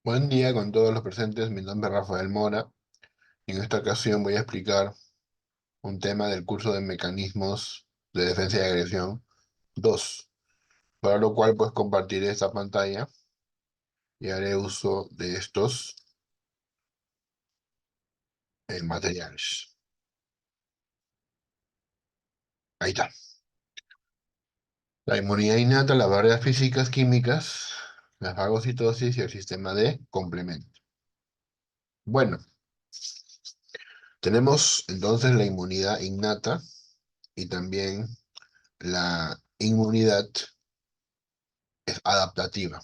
Buen día con todos los presentes, mi nombre es Rafael Mora y en esta ocasión voy a explicar un tema del curso de mecanismos de defensa y agresión 2, para lo cual pues compartiré esta pantalla y haré uso de estos materiales. Ahí está. La inmunidad innata, las barreras físicas, químicas, la fagocitosis y el sistema de complemento. Bueno, tenemos entonces la inmunidad innata y también la inmunidad es adaptativa.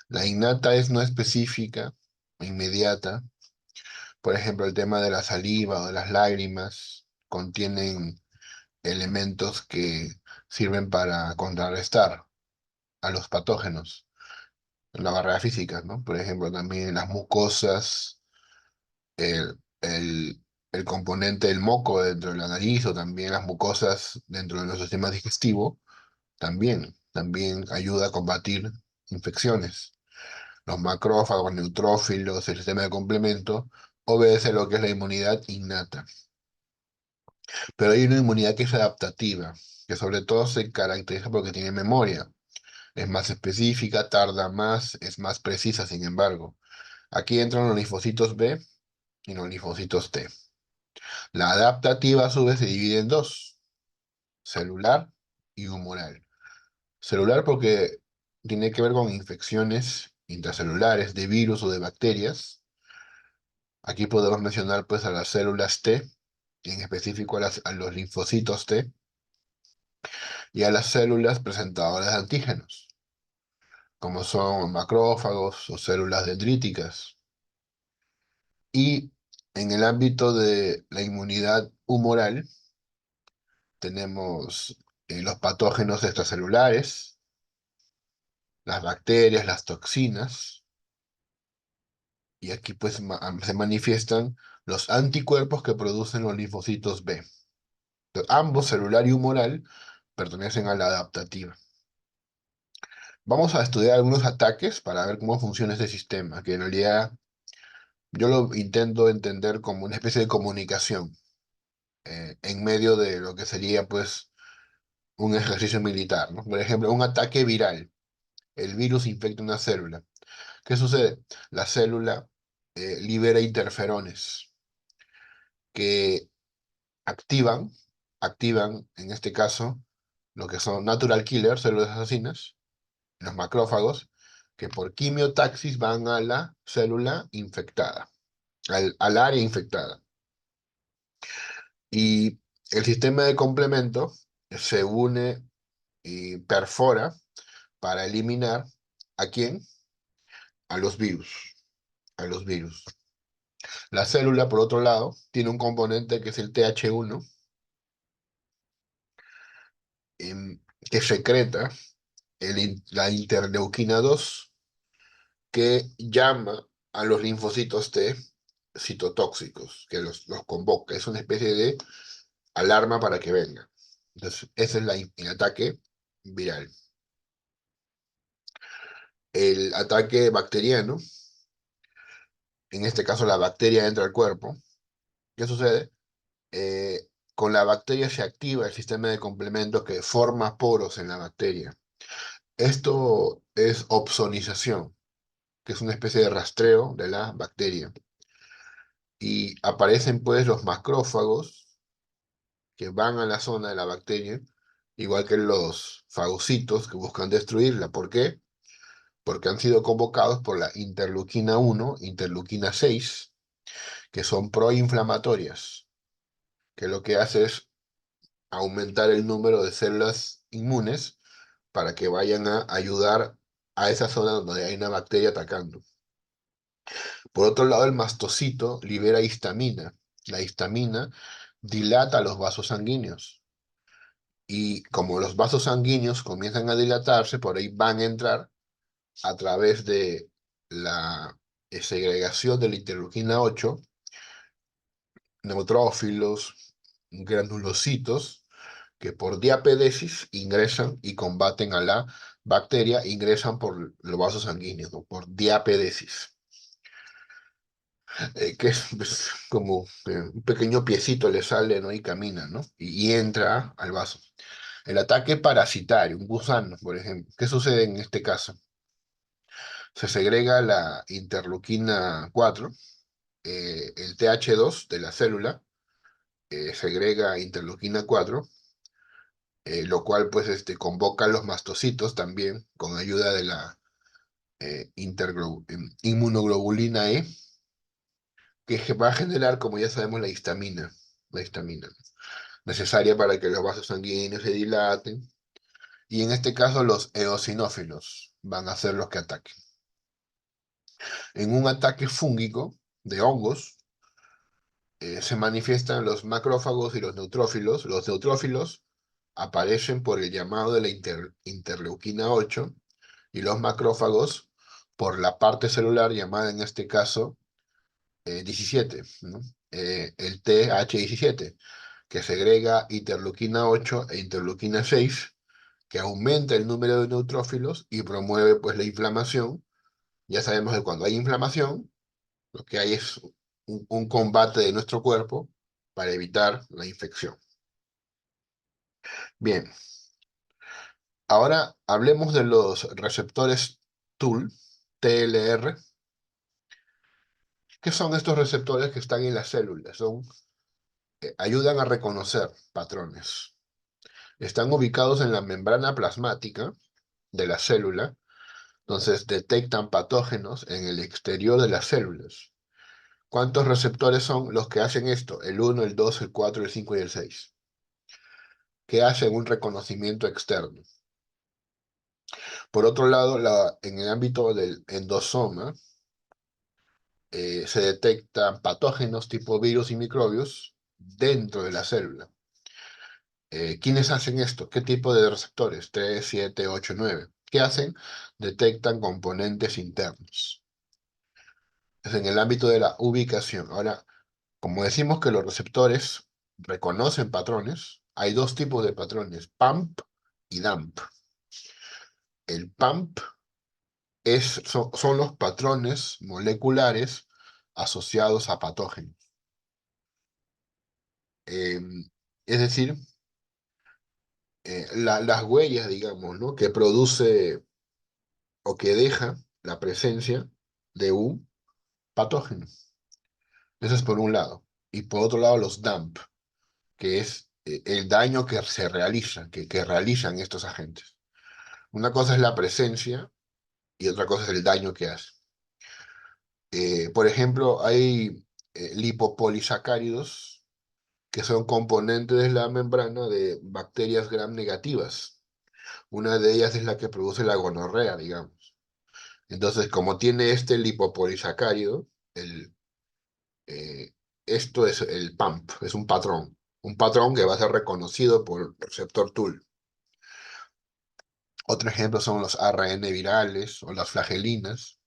La innata es no específica, inmediata. Por ejemplo, el tema de la saliva o de las lágrimas contienen elementos que sirven para contrarrestar a los patógenos en la barrera física, ¿no? Por ejemplo, también las mucosas, el componente del moco dentro de la nariz o también las mucosas dentro de nuestro sistema digestivo, también ayuda a combatir infecciones. Los macrófagos, neutrófilos, el sistema de complemento, obedece lo que es la inmunidad innata. Pero hay una inmunidad que es adaptativa, que sobre todo se caracteriza porque tiene memoria. Es más específica, tarda más, es más precisa, sin embargo. Aquí entran los linfocitos B y los linfocitos T. La adaptativa, a su vez, se divide en dos, celular y humoral. Celular porque tiene que ver con infecciones intracelulares de virus o de bacterias. Aquí podemos mencionar pues a las células T, y en específico a los linfocitos T, y a las células presentadoras de antígenos, como son macrófagos o células dendríticas. Y en el ámbito de la inmunidad humoral, tenemos los patógenos extracelulares, las bacterias, las toxinas, y aquí pues se manifiestan los anticuerpos que producen los linfocitos B. Entonces, ambos, celular y humoral, pertenecen a la adaptativa. Vamos a estudiar algunos ataques para ver cómo funciona este sistema, que en realidad yo lo intento entender como una especie de comunicación en medio de lo que sería pues un ejercicio militar, ¿no? Por ejemplo, un ataque viral. El virus infecta una célula. ¿Qué sucede? La célula libera interferones que activan, activan en este caso lo que son natural killers, células asesinas, los macrófagos, que por quimiotaxis van a la célula infectada, al área infectada. Y el sistema de complemento se une y perfora para eliminar ¿a quién? A los virus, a los virus. La célula, por otro lado, tiene un componente que es el TH1, que secreta la interleuquina 2, que llama a los linfocitos T citotóxicos, que los convoca. Es una especie de alarma para que vengan. Entonces, ese es el ataque viral. El ataque bacteriano, en este caso la bacteria entra al cuerpo. ¿Qué sucede? Con la bacteria se activa el sistema de complemento que forma poros en la bacteria. Esto es opsonización, que es una especie de rastreo de la bacteria. Y aparecen pues los macrófagos que van a la zona de la bacteria, igual que los fagocitos que buscan destruirla. ¿Por qué? Porque han sido convocados por la interleuquina 1, interleuquina 6, que son proinflamatorias, que lo que hace es aumentar el número de células inmunes para que vayan a ayudar a esa zona donde hay una bacteria atacando. Por otro lado, el mastocito libera histamina. La histamina dilata los vasos sanguíneos. Y como los vasos sanguíneos comienzan a dilatarse, por ahí van a entrar a través de la segregación de la interleuquina 8, neutrófilos, granulocitos, que por diapedesis ingresan y combaten a la bacteria ingresan por los vasos sanguíneos, ¿no? Por diapedesis, que es pues, como un pequeño piecito le sale, ¿no? Y camina, ¿no? Y entra al vaso. El ataque parasitario, un gusano, por ejemplo. ¿Qué sucede en este caso? Se segrega la interleuquina 4, el TH2 de la célula, segrega interleuquina 4, lo cual pues convoca a los mastocitos también con ayuda de la inmunoglobulina E, que va a generar, como ya sabemos, la histamina, ¿no? Necesaria para que los vasos sanguíneos se dilaten. Y en este caso los eosinófilos van a ser los que ataquen. En un ataque fúngico de hongos, se manifiestan los macrófagos y los neutrófilos. Los neutrófilos aparecen por el llamado de la interleuquina 8 y los macrófagos por la parte celular llamada en este caso 17, ¿no? El TH17, que segrega interleuquina 8 e interleuquina 6, que aumenta el número de neutrófilos y promueve pues la inflamación. Ya sabemos que cuando hay inflamación, lo que hay es un combate de nuestro cuerpo para evitar la infección. Bien, ahora hablemos de los receptores TUL, TLR. ¿Qué son estos receptores que están en las células? Ayudan a reconocer patrones. Están ubicados en la membrana plasmática de la célula, entonces detectan patógenos en el exterior de las células. ¿Cuántos receptores son los que hacen esto? El 1, el 2, el 4, el 5 y el 6. Que hacen un reconocimiento externo. Por otro lado, en el ámbito del endosoma, se detectan patógenos tipo virus y microbios dentro de la célula. ¿Quiénes hacen esto? ¿Qué tipo de receptores? 3, 7, 8, 9. ¿Qué hacen? Detectan componentes internos. Es en el ámbito de la ubicación. Ahora, como decimos que los receptores reconocen patrones, hay dos tipos de patrones, PAMP y DAMP. El PAMP son los patrones moleculares asociados a patógenos. Eh, es decir, las huellas, digamos, ¿no? Que produce o que deja la presencia de un patógeno. Eso es por un lado. Y por otro lado, los DAMP, que es el daño que se realiza, que realizan estos agentes. Una cosa es la presencia y otra cosa es el daño que hace. Por ejemplo, hay lipopolisacáridos que son componentes de la membrana de bacterias gram negativas. Una de ellas es la que produce la gonorrea, digamos. Entonces, como tiene este lipopolisacárido, eh, esto es el PAMP, es un patrón que va a ser reconocido por el receptor TUL. Otro ejemplo son los ARN virales o las flagelinas.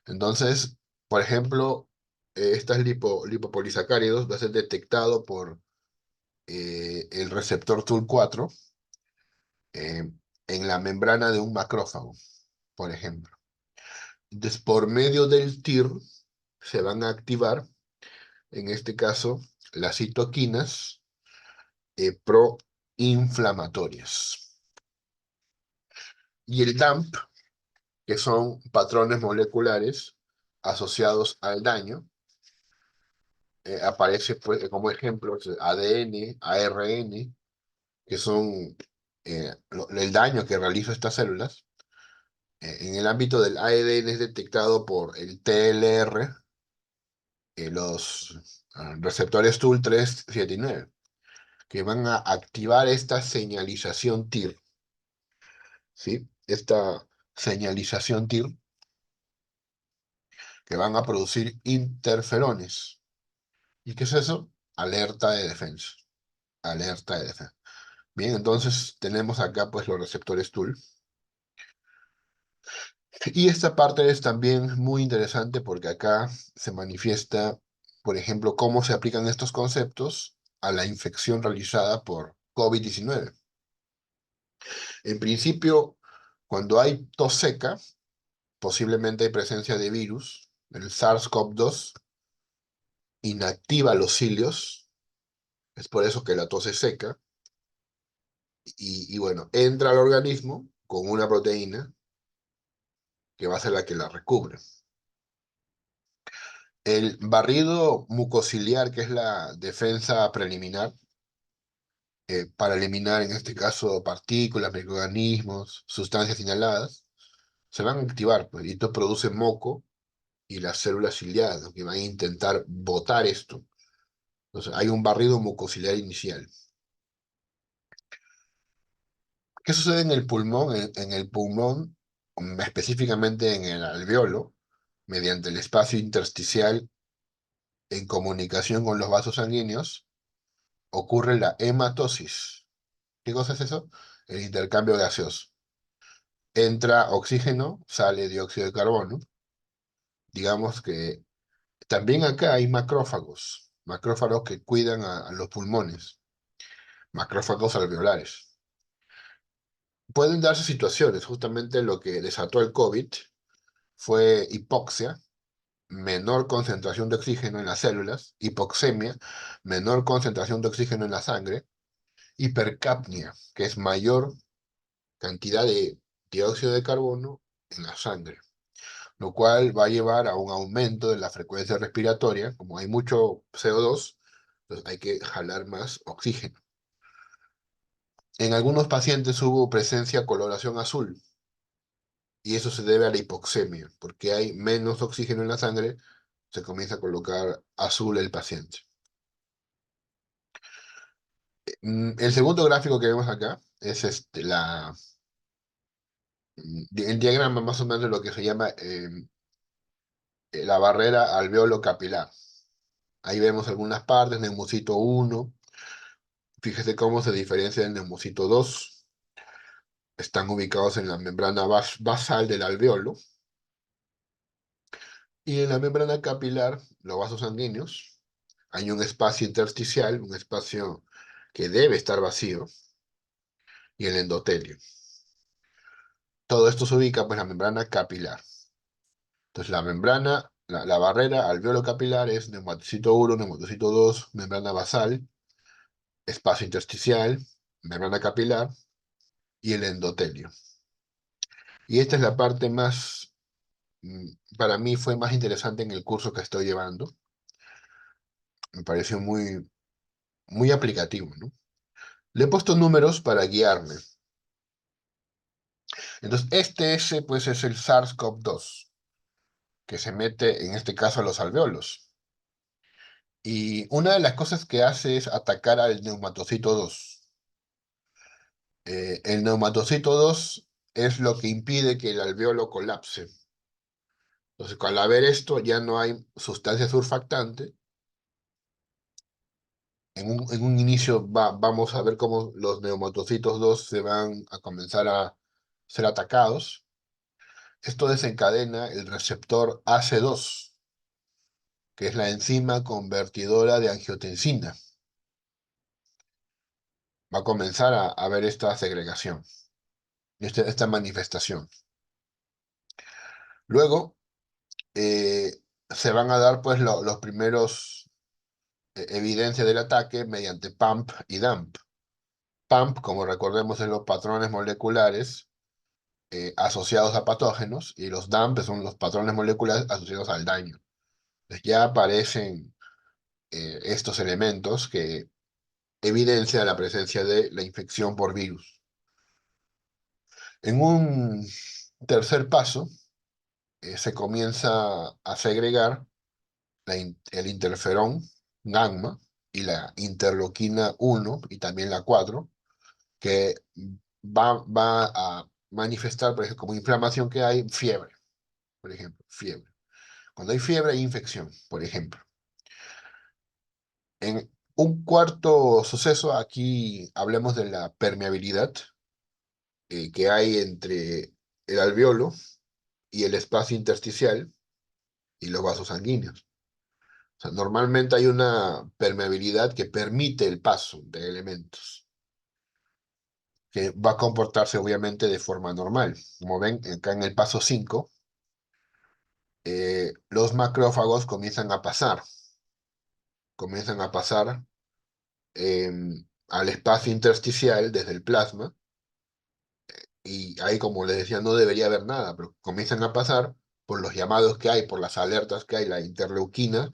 Entonces, por ejemplo, estas lipopolisacáridos va a ser detectado por el receptor TUL4 eh, en la membrana de un macrófago, por ejemplo. Entonces, por medio del TIR se van a activar, en este caso, las citoquinas proinflamatorias. Y el DAMP, que son patrones moleculares asociados al daño, aparece pues, como ejemplos ADN, ARN, que son el daño que realizan estas células. En el ámbito del ADN es detectado por el TLR, los receptores TUL3, 7 y 9, que van a activar esta señalización TIR, ¿sí? Esta señalización TIR que van a producir interferones. ¿Y qué es eso? Alerta de defensa. Alerta de defensa. Bien, entonces tenemos acá pues los receptores TUL. Y esta parte es también muy interesante porque acá se manifiesta, por ejemplo, cómo se aplican estos conceptos a la infección realizada por COVID-19. En principio, Cuando hay tos seca, posiblemente hay presencia de virus. El SARS-CoV-2 inactiva los cilios, es por eso que la tos es seca, y bueno, entra al organismo con una proteína que va a ser la que la recubre. El barrido mucociliar, que es la defensa preliminar, para eliminar en este caso partículas, microorganismos, sustancias inhaladas, se van a activar, pues, y esto produce moco y las células ciliadas, que van a intentar botar esto. Entonces, hay un barrido mucociliar inicial. ¿Qué sucede en el pulmón? En el pulmón, específicamente en el alveolo, mediante el espacio intersticial en comunicación con los vasos sanguíneos, ocurre la hematosis. ¿Qué cosa es eso? El intercambio gaseoso. Entra oxígeno, sale dióxido de carbono. Digamos que también acá hay macrófagos, macrófagos que cuidan a los pulmones, macrófagos alveolares. Pueden darse situaciones, justamente lo que desató el COVID fue hipoxia, menor concentración de oxígeno en las células, hipoxemia, menor concentración de oxígeno en la sangre, hipercapnia, que es mayor cantidad de dióxido de carbono en la sangre, lo cual va a llevar a un aumento de la frecuencia respiratoria. Como hay mucho CO2, pues hay que jalar más oxígeno. En algunos pacientes hubo presencia coloración azul, y eso se debe a la hipoxemia, porque hay menos oxígeno en la sangre, se comienza a colocar azul el paciente. El segundo gráfico que vemos acá es el diagrama más o menos de lo que se llama la barrera alveolo capilar. Ahí vemos algunas partes, neumocito 1. Fíjese cómo se diferencia del neumocito 2. Están ubicados en la membrana basal del alveolo. Y en la membrana capilar, los vasos sanguíneos, hay un espacio intersticial, un espacio que debe estar vacío, y el endotelio. Todo esto se ubica pues, en la membrana capilar. Entonces la membrana, la barrera alveolo capilar es neumatocito 1, neumatocito 2, membrana basal, espacio intersticial, membrana capilar y el endotelio. Y esta es la parte más, para mí fue más interesante en el curso que estoy llevando. Me pareció muy, muy aplicativo, ¿no? Le he puesto números para guiarme. Entonces, pues, es el SARS-CoV-2, que se mete, en este caso, a los alveolos. Y una de las cosas que hace es atacar al neumatocito 2. El neumatocito 2 es lo que impide que el alveolo colapse. Entonces, al haber esto, ya no hay sustancia surfactante. En un inicio vamos a ver cómo los neumatocitos 2 se van a comenzar a ser atacados. Esto desencadena el receptor AC2, que es la enzima convertidora de angiotensina. Va a comenzar a haber esta segregación, esta manifestación. Luego se van a dar pues los primeros evidencias del ataque mediante PAMP y DAMP. PAMP, como recordemos, es los patrones moleculares asociados a patógenos, y los DAMP son los patrones moleculares asociados al daño. Entonces ya aparecen estos elementos que evidencian la presencia de la infección por virus. En un tercer paso, se comienza a segregar el interferón gamma y la interleuquina 1 y también la 4, que va a manifestar, por ejemplo, como inflamación, que hay fiebre, por ejemplo, fiebre. Cuando hay fiebre hay infección, por ejemplo. En un cuarto suceso, aquí hablemos de la permeabilidad que hay entre el alveolo y el espacio intersticial y los vasos sanguíneos. O sea, normalmente hay una permeabilidad que permite el paso de elementos. que va a comportarse obviamente de forma normal. Como ven, acá en el paso 5 los macrófagos comienzan a pasar al espacio intersticial desde el plasma, y ahí, como les decía, no debería haber nada, pero comienzan a pasar por los llamados que hay, por las alertas que hay, la interleuquina,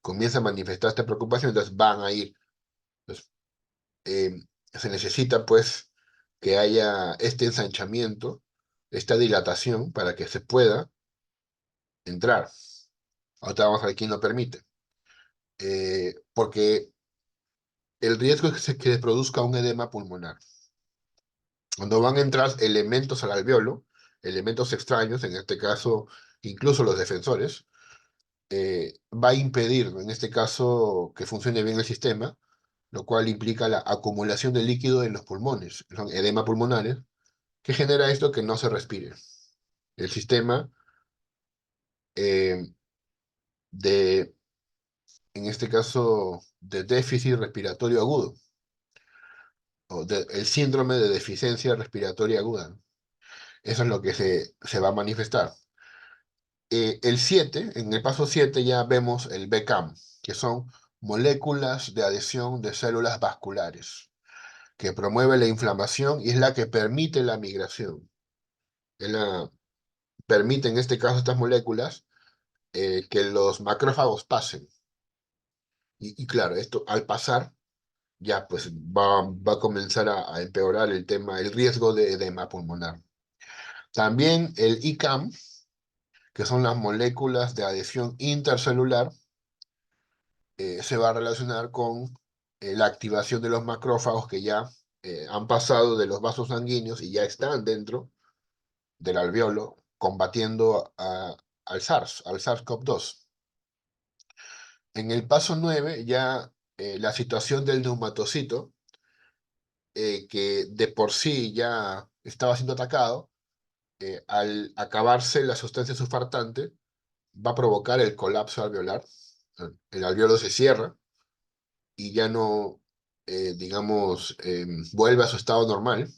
comienza a manifestar esta preocupación, entonces van a ir. Entonces, eh, se necesita pues que haya este ensanchamiento, esta dilatación para que se pueda entrar. Ahora vamos a ver quién lo permite. Porque el riesgo es que se produzca un edema pulmonar. Cuando van a entrar elementos al alveolo, elementos extraños, en este caso incluso los defensores, va a impedir, en este caso, que funcione bien el sistema, lo cual implica la acumulación de líquido en los pulmones, son edema pulmonares, que genera esto que no se respire. El sistema eh, de, en este caso, de déficit respiratorio agudo, el síndrome de deficiencia respiratoria aguda, ¿no? Eso es lo que se va a manifestar. El 7 en el paso 7 ya vemos el BCAM, que son moléculas de adhesión de células vasculares, que promueve la inflamación y es la que permite la migración. Permite en este caso estas moléculas que los macrófagos pasen. Y claro, esto al pasar ya pues va a comenzar a empeorar el tema, el riesgo de edema pulmonar. También el ICAM, que son las moléculas de adhesión intercelular, se va a relacionar con la activación de los macrófagos que ya han pasado de los vasos sanguíneos y ya están dentro del alveolo combatiendo al SARS-CoV-2. En el paso 9 ya la situación del neumatocito, que de por sí ya estaba siendo atacado, al acabarse la sustancia surfactante, va a provocar el colapso alveolar. El alveolo se cierra y ya no, digamos, vuelve a su estado normal.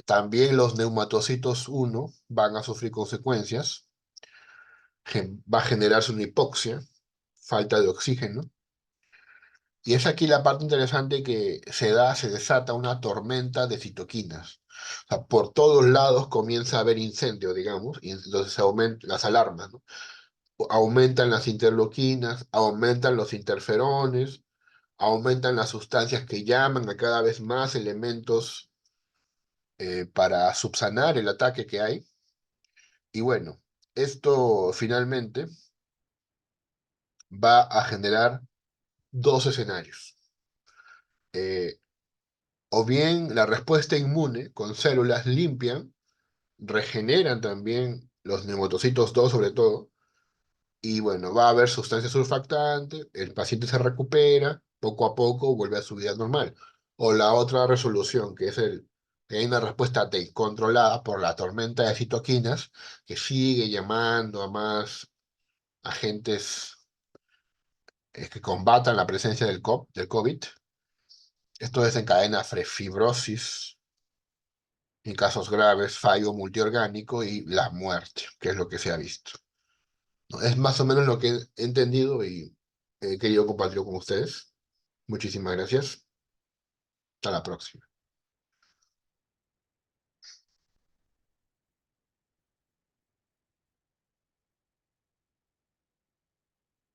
También los neumatocitos 1 van a sufrir consecuencias. Va a generarse una hipoxia, falta de oxígeno. Y es aquí la parte interesante que se desata una tormenta de citoquinas. O sea, por todos lados comienza a haber incendio, digamos, y entonces se aumentan las alarmas, ¿no? Aumentan las interleuquinas, aumentan los interferones, aumentan las sustancias que llaman a cada vez más elementos para subsanar el ataque que hay. Y bueno, esto finalmente va a generar dos escenarios. Eh, o bien la respuesta inmune con células limpian, regeneran también los neumotocitos 2 sobre todo, y bueno, va a haber sustancias surfactantes, el paciente se recupera, poco a poco vuelve a su vida normal. O la otra resolución, que es que hay una respuesta T controlada por la tormenta de citoquinas, que sigue llamando a más agentes que combatan la presencia del COVID. Esto desencadena fibrosis, en casos graves, fallo multiorgánico y la muerte, que es lo que se ha visto, ¿no? Es más o menos lo que he entendido y he querido compartirlo con ustedes. Muchísimas gracias. Hasta la próxima.